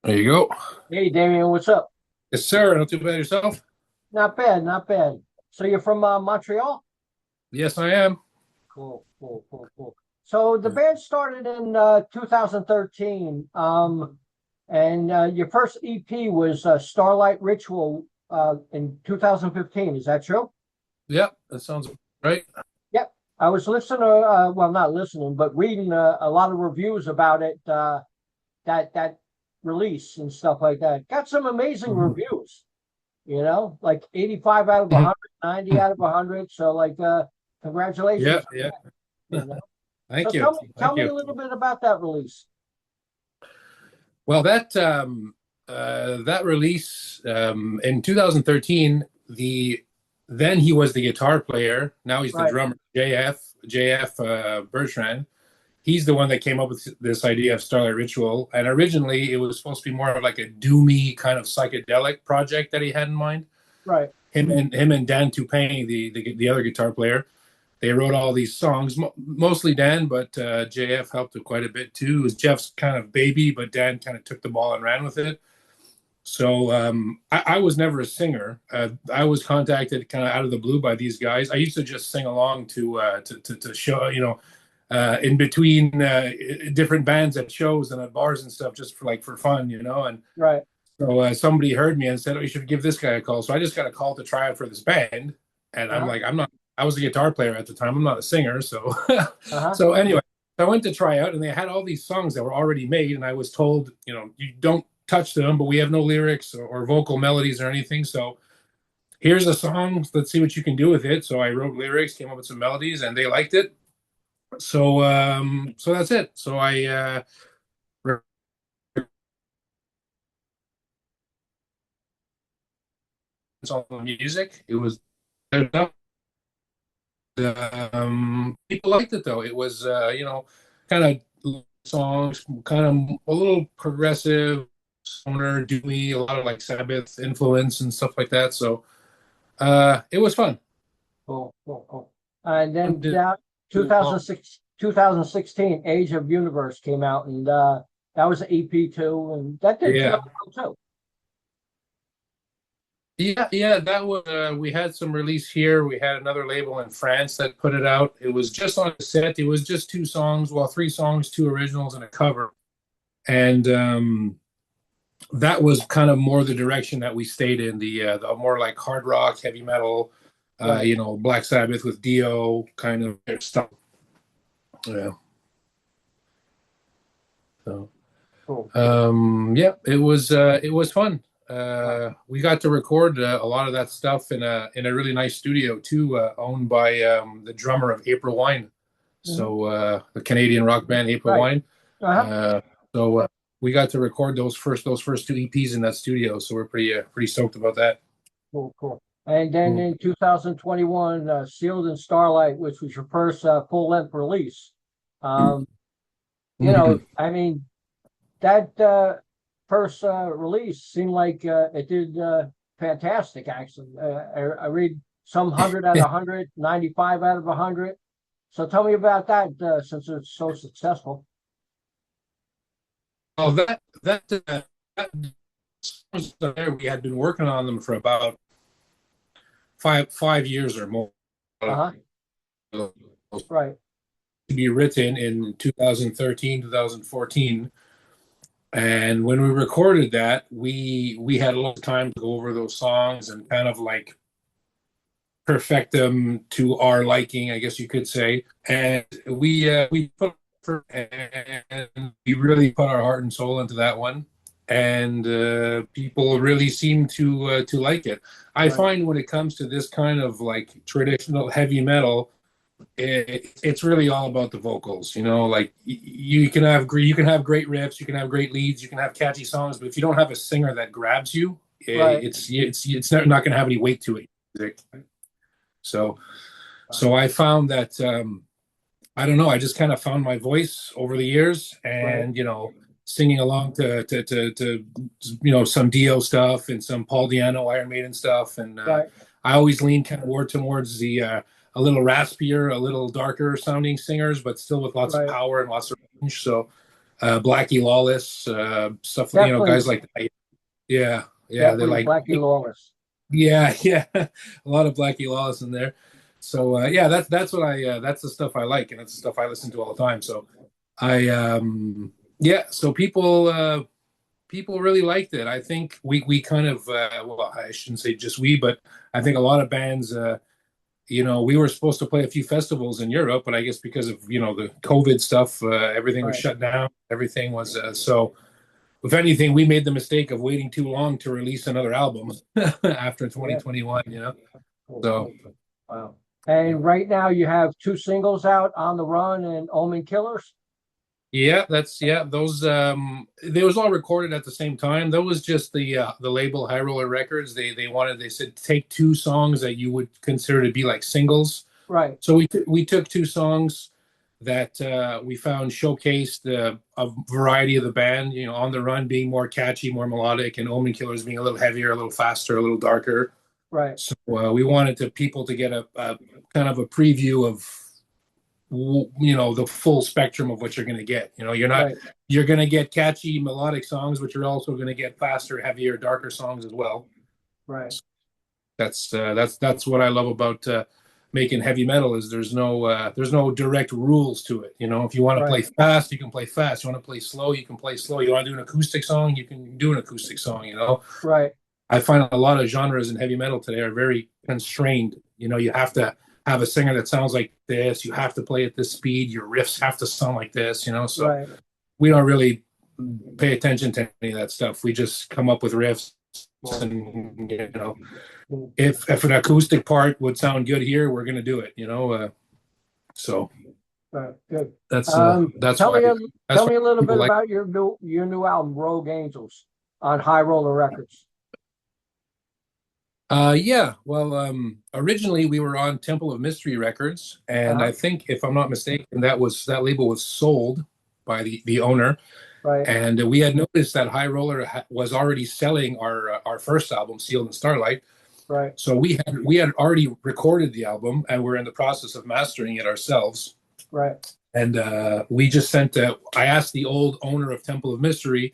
There you go. Hey, Damian, what's up? Yes, sir. Not too bad yourself? Not bad, not bad. So you're from Montreal? Yes, I am. Cool, cool, cool, cool. So the band started in 2013, and your first EP was Starlight Ritual in 2015. Is that true? Yep, that sounds right. Yep. I was listening to, well, not listening, but reading a lot of reviews about it, that release and stuff like that. Got some amazing Mhm. reviews. Like 85 out of Mhm. 100, 90 out of 100. So like Yeah, congratulations yeah. on that. So Thank you. tell Thank me you. a little bit about that release. Well, that release in 2013, then he was the guitar player. Now he's the Right, drummer. JF Bertrand. He's the one that came up with this idea of Starlight Ritual. And originally, it was supposed to be more of like a doomy kind of psychedelic project that he had in mind. right, Him and Dan Toupin, the other guitar player, they wrote all these songs. Mostly Dan, but JF helped quite a bit too. It was Jeff's kind of baby, but Dan kind of took the ball and ran with it. So I was never a singer. I was contacted kind of out of the blue by these guys. I used to just sing along to show, in between different bands at shows and at bars and stuff, just for fun, And right. so somebody heard me and said, "Oh, you should give this guy a call." So I just got a call to try out for this band, and I'm Uh-huh. like, "I'm not." I was a guitar player at the time. I'm not a singer, so Uh-huh. so anyway, I went to try out, and they had all these songs that were already made, and I was told, you don't touch them, but we have no lyrics or vocal melodies or anything. So here's a song. Let's see what you can do with it. So I wrote lyrics, came up with some melodies, and they liked it. So that's it. So I on the music. It was people liked it though. It was kind of songs, kind of a little progressive, stoner, doomy, a lot of like Sabbath influence and stuff like that. So it was fun. Cool, cool, cool. And I then did that 2006, 2016, Age of Universe came out, and that was an EP too, and that did Yeah. well too. Yeah, yeah, that was we had some release here. We had another label in France that put it out. It was just on a set. It was just two songs, well, three songs, two originals and a cover. And that was kind of more the direction that we stayed in, the more like hard rock, heavy metal, Right. Black Sabbath with Dio kind of stuff. Yeah. So Cool. yeah, it was fun. Right. We got to record a lot of that stuff in a really nice studio too, owned by the drummer of April Wine. Mhm. So the Canadian rock band April Right. Wine. Uh-huh. Uh, so we got to record those first two EPs in that studio. So we're pretty stoked about that. Cool, cool. And then Mm. in 2021, Sealed in Starlight, which was your first full-length release. Um, Mhm. I mean, that first release seemed like it did fantastic, actually. I read some 100 out of 100, 95 out of 100. So tell me about that since it's so successful. Well, that songs there, we had been working on them for about five years or more. Uh-huh. To Right, be written in 2013, 2014. And when we recorded that, we had a lot of time to go over those songs and kind of like perfect them to our liking, I guess you could say. And we put and we really put our heart and soul into that one. And people really seem to like it. I right, find when it comes to this kind of like traditional heavy metal, it's really all about the vocals. Like you can have great riffs, you can have great leads, you can have catchy songs, but if you don't have a singer that grabs you, right, it's not going to have any weight to it. So right, so I found that I don't know, I just kind of found my voice over the years, right, and singing along to some Dio stuff and some Paul Diano Iron Maiden stuff, and right, I always lean kind of more towards the a little raspier, a little darker sounding singers, but still with lots of right. power and lots of range. So Blackie Lawless, stuff. Definitely, Guys like that. Yeah, yeah, they're definitely like, Blackie Lawless. yeah, yeah, a lot of Blackie Lawless in there. So yeah, that's what that's the stuff I like, and that's the stuff I listen to all the time. So I yeah, so people really liked it. I think we kind of well, I shouldn't say just we, but I think a lot of bands. We were supposed to play a few festivals in Europe, but I guess because of the COVID stuff, everything was Right. shut down. Everything was so. If anything, we made the mistake of waiting too long to release another album after Yeah. 2021. Cool. So Wow. And right now you have two singles out, On the Run and Omenkillers. yeah, those they was all recorded at the same time. That was just the label High Roller Records. They said take two songs that you would consider to be like singles. Right. So we took two songs that we found showcased a variety of the band. On the Run being more catchy, more melodic, and Omenkillers being a little heavier, a little faster, a little darker. Right. So we wanted people to get a kind of a preview of the full spectrum of what you're going to get. Right. You're going to get catchy melodic songs, but you're also going to get faster, heavier, darker songs as well. Right. That's what I love about making heavy metal is there's no direct rules to it. If you want to play Right. fast, you can play fast. You want to play slow, you can play slow. You want to do an acoustic song, you can do an acoustic song. Right. I find a lot of genres in heavy metal today are very constrained. You have to have a singer that sounds like this. You have to play at this speed. Your riffs have to sound like this. So Right. we don't really pay attention to any of that stuff. We just come up with riffs, and if an acoustic part would sound good here, we're going to do it. So Right. Good. that's Tell why me a that's tell why me a little people bit like. about your new album, Rogue Angels, on High Roller Records. Yeah. Well, originally we were on Temple of Mystery Records, and Uh-huh. I think, if I'm not mistaken, that label was sold by the owner. Right. And we had noticed that High Roller was already selling our first album, Sealed in Starlight. Right. So we had already recorded the album, and we're in the process of mastering it ourselves. Right. And we just sent. I asked the old owner of Temple of Mystery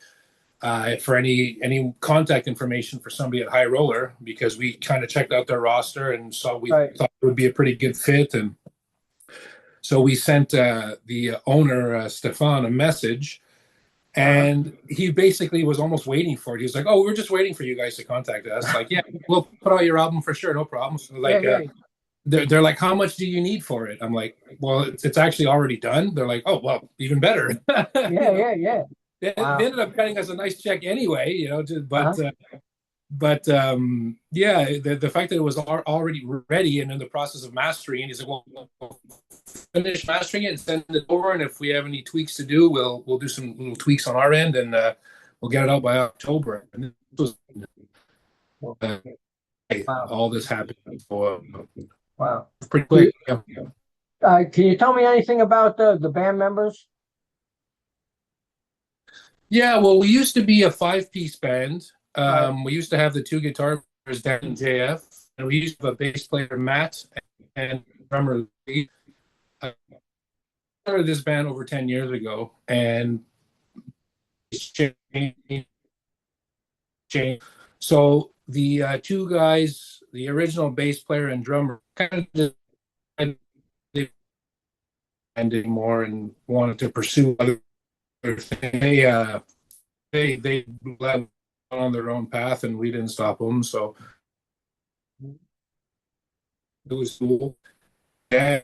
for any contact information for somebody at High Roller, because we kind of checked out their roster and saw we Right. thought it would be a pretty good fit. And so we sent the owner Stefan a message, Uh-huh. and he basically was almost waiting for it. He was like, "Oh, we're just waiting for you guys to contact us." Like, yeah, we'll put out your album for sure, no problem. So Yeah. like, Yeah. they're like, "How much do you need for it?" I'm like, "Well, it's actually already done." They're like, "Oh, well, even better." Yeah. Yeah. Yeah. They Wow. ended up cutting us a nice check anyway, Uh-huh. but yeah, the fact that it was already ready and in the process of mastering, he said, "Well, we'll finish mastering it and send it over, and if we have any tweaks to do, we'll do some little tweaks on our end, and we'll get it out by October." And this was uh, Wow. all this happened, so, Wow. pretty Do quick. you, Yeah. can you tell me anything about the band members? Yeah, well, we used to be a five-piece band. Right. We used to have the two guitar players, Dan and JF, and we used to have a bass player, Matt, and drummer Lee. I started this band over 10 years ago, and it's changed. So the two guys, the original bass player and drummer, kind of just anymore and wanted to pursue other things. They led on their own path, and we didn't stop them. So it was cool. Yeah,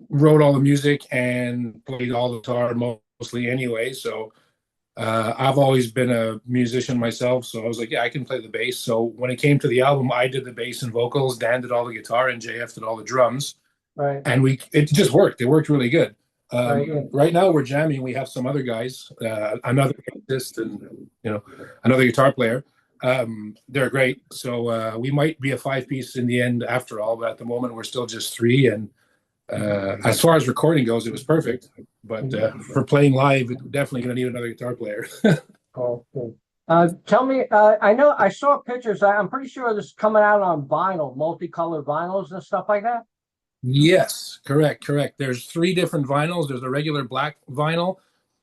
wrote all the music and played all the guitar mostly anyway. So I've always been a musician myself. So I was like, yeah, I can play the bass. So when it came to the album, I did the bass and vocals. Dan did all the guitar, and JF did all the drums. Right. And it just worked. It worked really good. Right. Yeah. Right now we're jamming. We have some other guys, another bassist, and another guitar player. They're great. So we might be a five-piece in the end after all, but at the moment we're still just three. And as far as recording goes, it was perfect. But for playing live, it's definitely going to need another guitar player. Oh, cool. Tell me, I know I saw pictures. I'm pretty sure this is coming out on vinyl, multicolored vinyls and stuff like that. Yes, correct. There's three different vinyls. There's a regular black vinyl.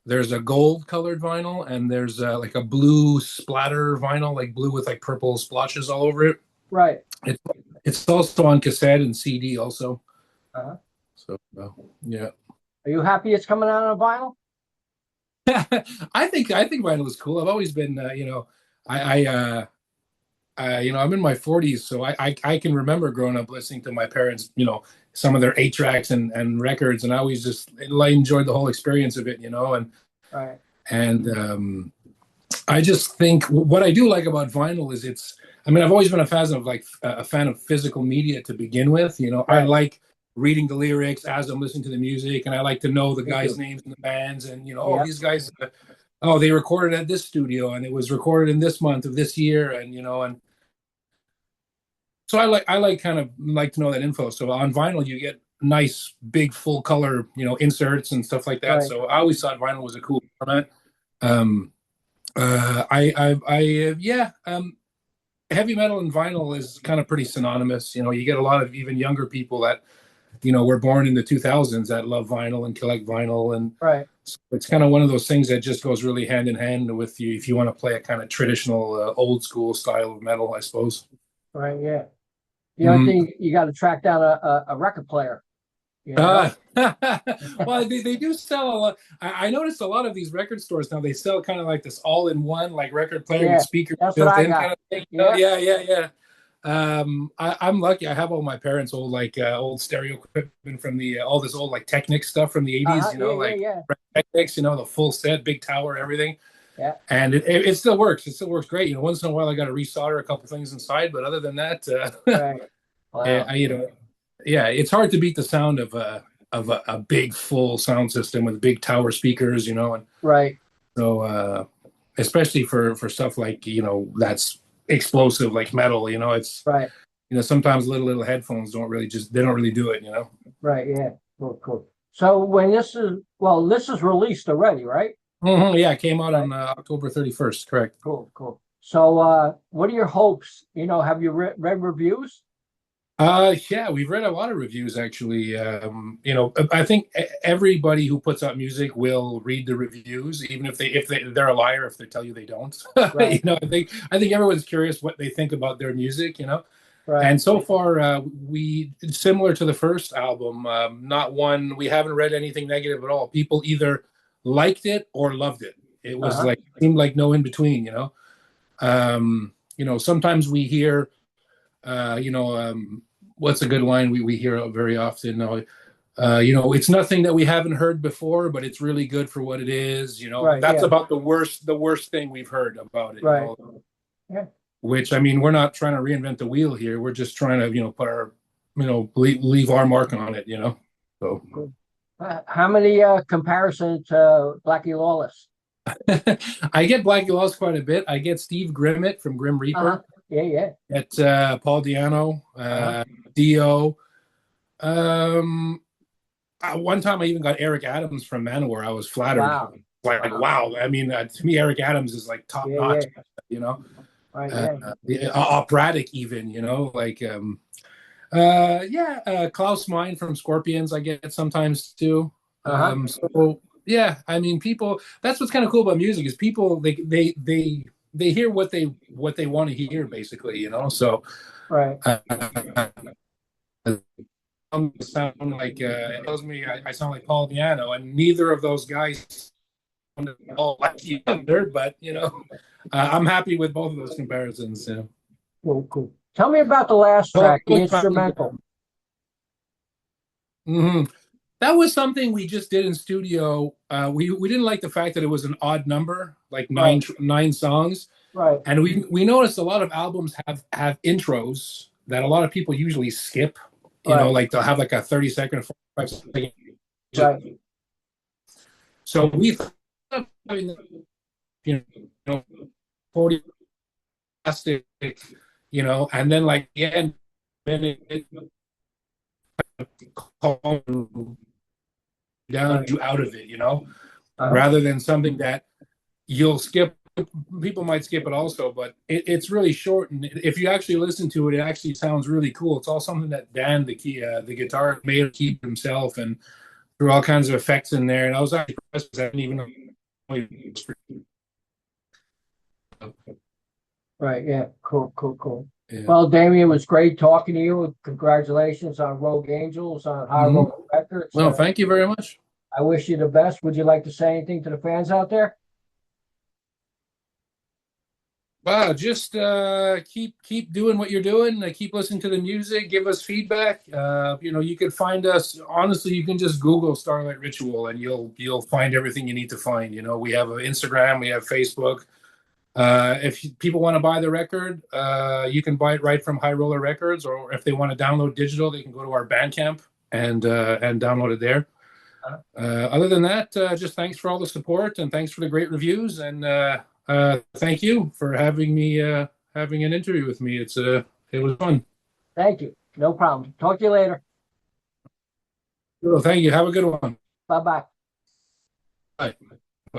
there's a gold colored vinyl, and there's like a blue splatter vinyl, like blue with like purple splotches all over it. Right. It's it's also on cassette and CD also. Uh-huh. So yeah. Are you happy it's coming out on vinyl? I think vinyl is cool. I've always been, I'm in my 40s, so I can remember growing up listening to my parents, some of their 8 tracks and records, and I always just enjoyed the whole experience of it, Right. and I just think what I do like about vinyl is I've always been a fan of physical media to begin with. I Right. like reading the lyrics as I'm listening to the music, and I like to know the Me guys' too. names and the bands, and Yeah. these guys, they recorded at this studio, and it was recorded in this month of this year, and so I kind of like to know that info. So on vinyl, you get nice big full color, inserts and stuff like that. Right. So I always thought vinyl was a cool format. Um, yeah. Heavy metal and vinyl is kind of pretty synonymous. You get a lot of even younger people that were born in the 2000s that love vinyl and collect vinyl, and Right. it's kind of one of those things that just goes really hand in hand with you if you want to play a kind of traditional, old school style of metal, I suppose. Right. Yeah. The only Mhm. thing you got to track down a record player. You know. Uh, well, they do sell a lot. I noticed a lot of these record stores now, they sell kind of like this all-in-one like record player with Yeah. speakers That's what built I in got. kind of thing. Yeah. Yeah, yeah, yeah. I'm lucky. I have all my parents' old old stereo equipment from the all this old like Technics stuff from the 80s. Yeah. Yeah. Like Yeah. Technics. The full set, big tower, everything, Yeah. and it still works. It still works great. Once in a while I got to resolder a couple things inside, but other than that, Right. Wow. I yeah, it's hard to beat the sound of a big full sound system with big tower speakers, and Right. so especially for stuff like that's explosive like metal, it's Right. sometimes little headphones they don't really do it. Right. Yeah. Cool. Cool. So when this is released already, right? Yeah, it came out Right. on October 31st, correct. Cool. Cool. So what are your hopes? Have you read reviews? Yeah, we've read a lot of reviews actually. I think everybody who puts out music will read the reviews, even if they're a liar if they tell you they don't. Right. I think everyone's curious what they think about their music. Right. And so far, we similar to the first album, not one we haven't read anything negative at all. People either liked it or loved it. It was Uh-huh. like seemed like no in between. Sometimes we hear, what's a good line we hear very often? It's nothing that we haven't heard before, but it's really good for what it is. Right. That's Yeah. about the worst thing we've heard about it. Right. Yeah. Which we're not trying to reinvent the wheel here. We're just trying to, put our, leave our mark on it. So Cool. How many comparisons to Blackie Lawless? I get Blackie Lawless quite a bit. I get Steve Grimmett from Grim Uh-huh. Reaper. Yeah. Yeah. Get Paul Diano, Uh-huh. Dio. One time I even got Eric Adams from Manowar. I was flattered. Wow. Like, wow. To me, Eric Adams is like top Yeah. notch. Yeah. You know, Right. Yeah. operatic even. Like Klaus Meine from Scorpions. I get sometimes too. Uh-huh. So yeah, people. That's what's kind of cool about music is people they hear what they want to hear basically. So. Right. Sound like it tells me I sound like Paul Diano, and neither of those guys sound at all like each other. But I'm happy with both of those comparisons. Cool. Cool. Tell me about the last track, the instrumental. Mm-hmm. That was something we just did in studio. We didn't like the fact that it was an odd number, like nine songs. Right. And we noticed a lot of albums have intros that a lot of people usually skip. Like they'll have like a 30-second or 45-second. Right. So we thought, 40 plastic, and then like the end, then it calm down you out of it, rather than something that you'll skip. People might skip it also, but it's really short, and if you actually listen to it, it actually sounds really cool. It's all something that Dan, the guitar, made himself, and threw all kinds of effects in there. And I was actually impressed because I didn't even know Right. Yeah. Cool. Yeah. Well, Damian, it was great talking to you. Congratulations on Rogue Angels, on High Roller Records. Well, thank you very much. I wish you the best. Would you like to say anything to the fans out there? Wow, just keep doing what you're doing. Keep listening to the music. Give us feedback. You can find us. Honestly, you can just Google Starlight Ritual, and you'll find everything you need to find. We have an Instagram, we have Facebook. If people want to buy the record, you can buy it right from High Roller Records, or if they want to download digital, they can go to our Bandcamp and download it there. Other than that, just thanks for all the support and thanks for the great reviews, and thank you for having me having an interview with me. It was fun. Thank you. No problem. Talk to you later. Well, thank you. Have a good one. Bye-bye. Bye.